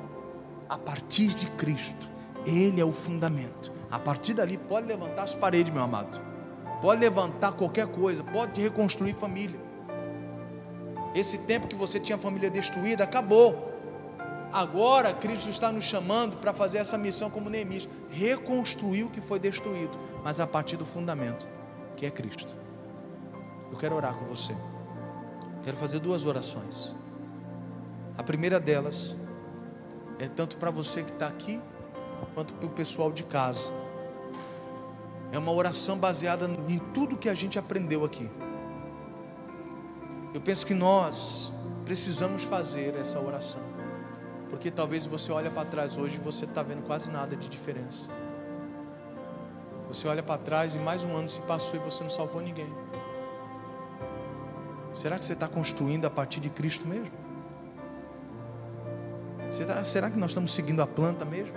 [SPEAKER 1] A partir de Cristo. Ele é o fundamento. A partir dali pode levantar as paredes, meu amado. Pode levantar qualquer coisa. Pode reconstruir família. Esse tempo que você tinha família destruída, acabou. Agora Cristo está nos chamando para fazer essa missão como Neemias, reconstruir o que foi destruído, mas a partir do fundamento, que é Cristo. Eu quero orar com você. Quero fazer 2 orações. A primeira delas é tanto para você que está aqui, quanto para o pessoal de casa. É uma oração baseada em tudo que a gente aprendeu aqui. Eu penso que nós precisamos fazer essa oração, porque talvez você olhe para trás hoje e você está vendo quase nada de diferença. Você olha para trás e mais um ano se passou e você não salvou ninguém. Será que você está construindo a partir de Cristo mesmo? Será que nós estamos seguindo a planta mesmo?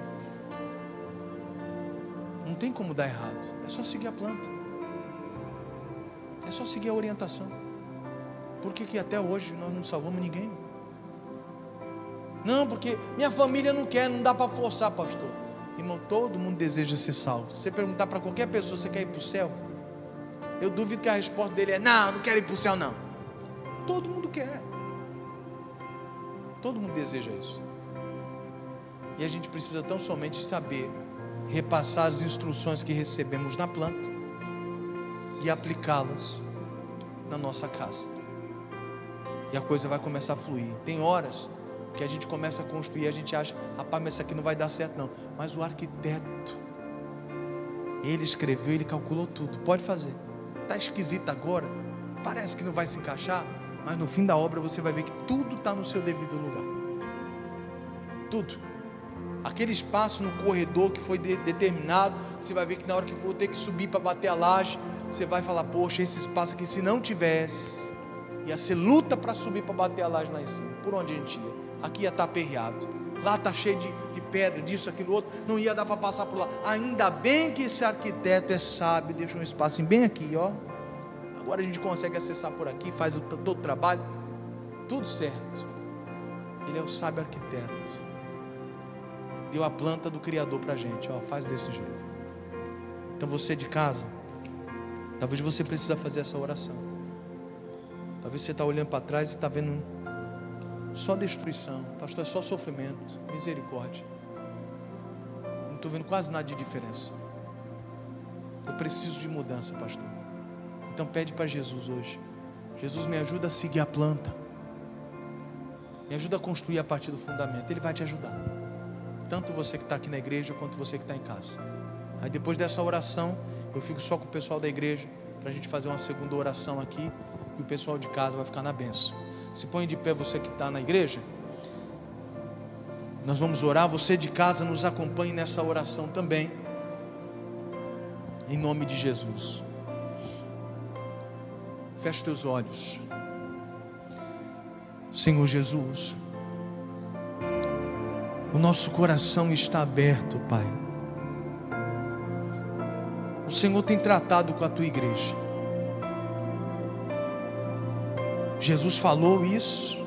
[SPEAKER 1] Não tem como dar errado. É só seguir a planta. É só seguir a orientação. Por que até hoje nós não salvamos ninguém? Não, porque minha família não quer, não dá para forçar, pastor. Irmão, todo mundo deseja ser salvo. Se você perguntar para qualquer pessoa, você quer ir para o céu? Eu duvido que a resposta dele é: não, não quero ir para o céu não. Todo mundo quer. Todo mundo deseja isso. E a gente precisa tão somente saber repassar as instruções que recebemos na planta e aplicá-las na nossa casa. E a coisa vai começar a fluir. Tem horas que a gente começa a construir e a gente acha: rapaz, mas isso aqui não vai dar certo não. Mas o arquiteto, ele escreveu, ele calculou tudo. Pode fazer. Está esquisito agora, parece que não vai se encaixar, mas no fim da obra você vai ver que tudo está no seu devido lugar. Tudo. Aquele espaço no corredor que foi determinado, você vai ver que na hora que for ter que subir para bater a laje, você vai falar: poxa, esse espaço aqui, se não tivesse, ia ser luta para subir para bater a laje lá em cima. Por onde a gente ia? Aqui ia estar aperreado. Lá está cheio de pedra, disso, aquilo, outro. Não ia dar para passar por lá. Ainda bem que esse arquiteto é sábio, deixa um espaço bem aqui, ó. Agora a gente consegue acessar por aqui, faz todo o trabalho, tudo certo. Ele é o sábio arquiteto. Deu a planta do Criador para a gente, ó, faz desse jeito. Então você de casa, talvez você precisa fazer essa oração. Talvez você está olhando para trás e está vendo só destruição. Pastor, é só sofrimento, misericórdia. Não estou vendo quase nada de diferença. Eu preciso de mudança, pastor. Então pede para Jesus hoje: Jesus, me ajuda a seguir a planta, me ajuda a construir a partir do fundamento. Ele vai te ajudar, tanto você que está aqui na igreja, quanto você que está em casa. Aí depois dessa oração, eu fico só com o pessoal da igreja, para a gente fazer uma segunda oração aqui, e o pessoal de casa vai ficar na bênção. Se põe de pé você que está na igreja. Nós vamos orar, você de casa nos acompanhe nessa oração também, em nome de Jesus. Feche teus olhos. Senhor Jesus, o nosso coração está aberto, Pai. O Senhor tem tratado com a tua igreja. Jesus falou isso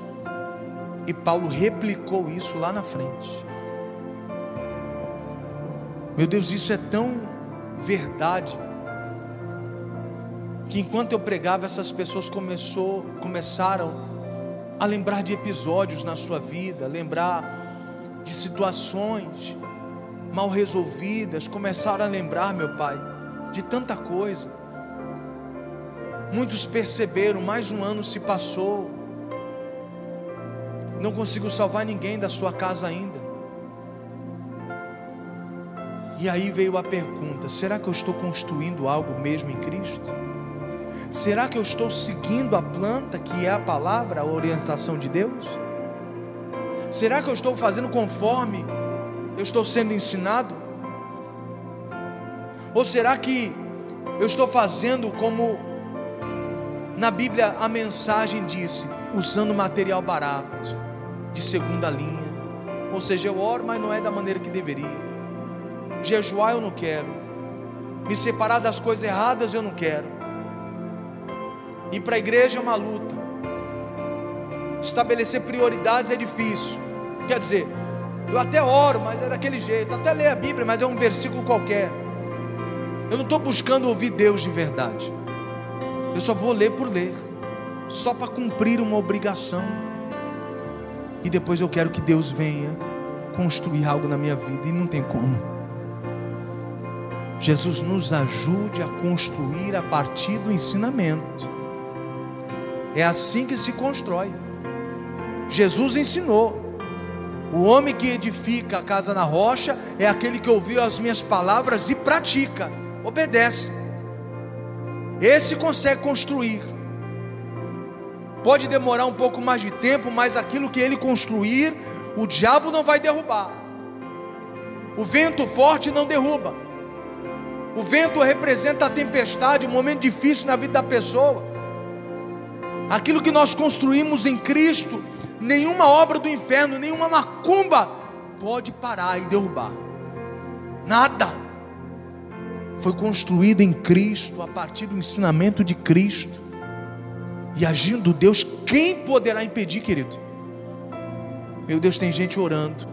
[SPEAKER 1] e Paulo replicou isso lá na frente. Meu Deus, isso é tão verdade que enquanto eu pregava, essas pessoas começaram a lembrar de episódios na sua vida, lembrar de situações mal resolvidas, começaram a lembrar, meu Pai, de tanta coisa. Muitos perceberam: mais um ano se passou, não consigo salvar ninguém da sua casa ainda. E aí veio a pergunta: será que eu estou construindo algo mesmo em Cristo? Será que eu estou seguindo a planta que é a palavra, a orientação de Deus? Será que eu estou fazendo conforme eu estou sendo ensinado? Ou será que eu estou fazendo como na Bíblia a mensagem disse: usando material barato, de segunda linha. Ou seja, eu oro, mas não é da maneira que deveria. Jejuar eu não quero. Me separar das coisas erradas eu não quero. Ir para a igreja é uma luta. Estabelecer prioridades é difícil. Quer dizer, eu até oro, mas é daquele jeito. Até leio a Bíblia, mas é um versículo qualquer. Eu não estou buscando ouvir Deus de verdade. Eu só vou ler por ler, só para cumprir uma obrigação. E depois eu quero que Deus venha construir algo na minha vida, e não tem como. Jesus nos ajude a construir a partir do ensinamento. É assim que se constrói. Jesus ensinou: o homem que edifica a casa na rocha é aquele que ouviu as minhas palavras e pratica, obedece. Esse consegue construir. Pode demorar um pouco mais de tempo, mas aquilo que ele construir, o diabo não vai derrubar. O vento forte não derruba. O vento representa a tempestade, um momento difícil na vida da pessoa. Aquilo que nós construímos em Cristo, nenhuma obra do inferno, nenhuma macumba pode parar e derrubar. Nada. Foi construído em Cristo, a partir do ensinamento de Cristo. E agindo Deus, quem poderá impedir, querido? Meu Deus, tem gente orando.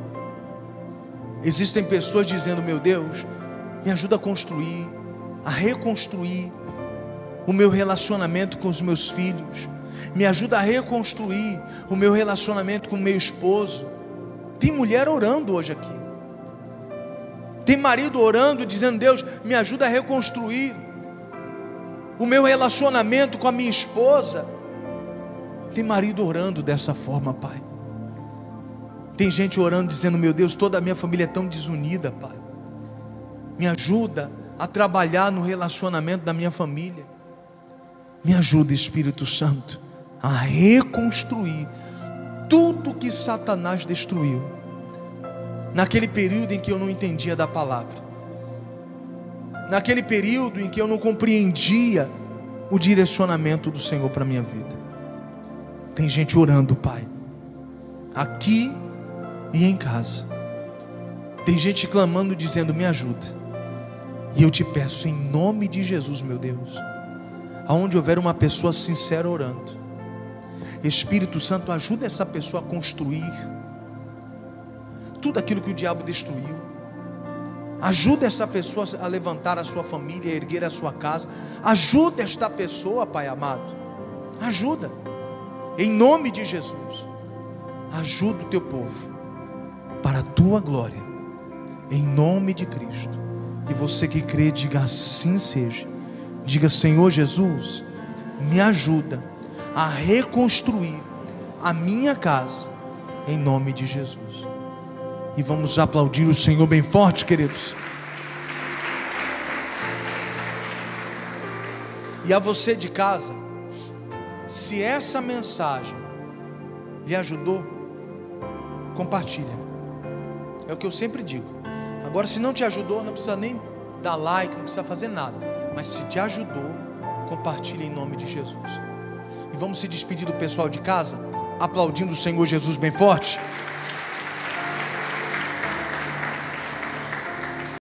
[SPEAKER 1] Existem pessoas dizendo: meu Deus, me ajuda a construir, a reconstruir o meu relacionamento com os meus filhos. Me ajuda a reconstruir o meu relacionamento com o meu esposo. Tem mulher orando hoje aqui. Tem marido orando, dizendo: Deus, me ajuda a reconstruir o meu relacionamento com a minha esposa. Tem marido orando dessa forma, Pai. Tem gente orando, dizendo: meu Deus, toda a minha família é tão desunida, Pai. Me ajuda a trabalhar no relacionamento da minha família. Me ajuda, Espírito Santo, a reconstruir tudo que Satanás destruiu, naquele período em que eu não entendia da palavra, naquele período em que eu não compreendia o direcionamento do Senhor para a minha vida. Tem gente orando, Pai, aqui e em casa. Tem gente clamando, dizendo: me ajuda. E eu te peço, em nome de Jesus, meu Deus, aonde houver uma pessoa sincera orando, Espírito Santo, ajuda essa pessoa a construir tudo aquilo que o diabo destruiu. Ajuda essa pessoa a levantar a sua família, a erguer a sua casa. Ajuda esta pessoa, Pai amado. Ajuda, em nome de Jesus. Ajuda o teu povo, para a tua glória, em nome de Cristo. E você que crê, diga: assim seja. Diga: Senhor Jesus, me ajuda a reconstruir a minha casa, em nome de Jesus. E vamos aplaudir o Senhor bem forte, queridos. E a você de casa, se essa mensagem lhe ajudou, compartilha. É o que eu sempre digo. Agora, se não te ajudou, não precisa nem dar like, não precisa fazer nada. Mas se te ajudou, compartilha em nome de Jesus. E vamos se despedir do pessoal de casa, aplaudindo o Senhor Jesus bem forte.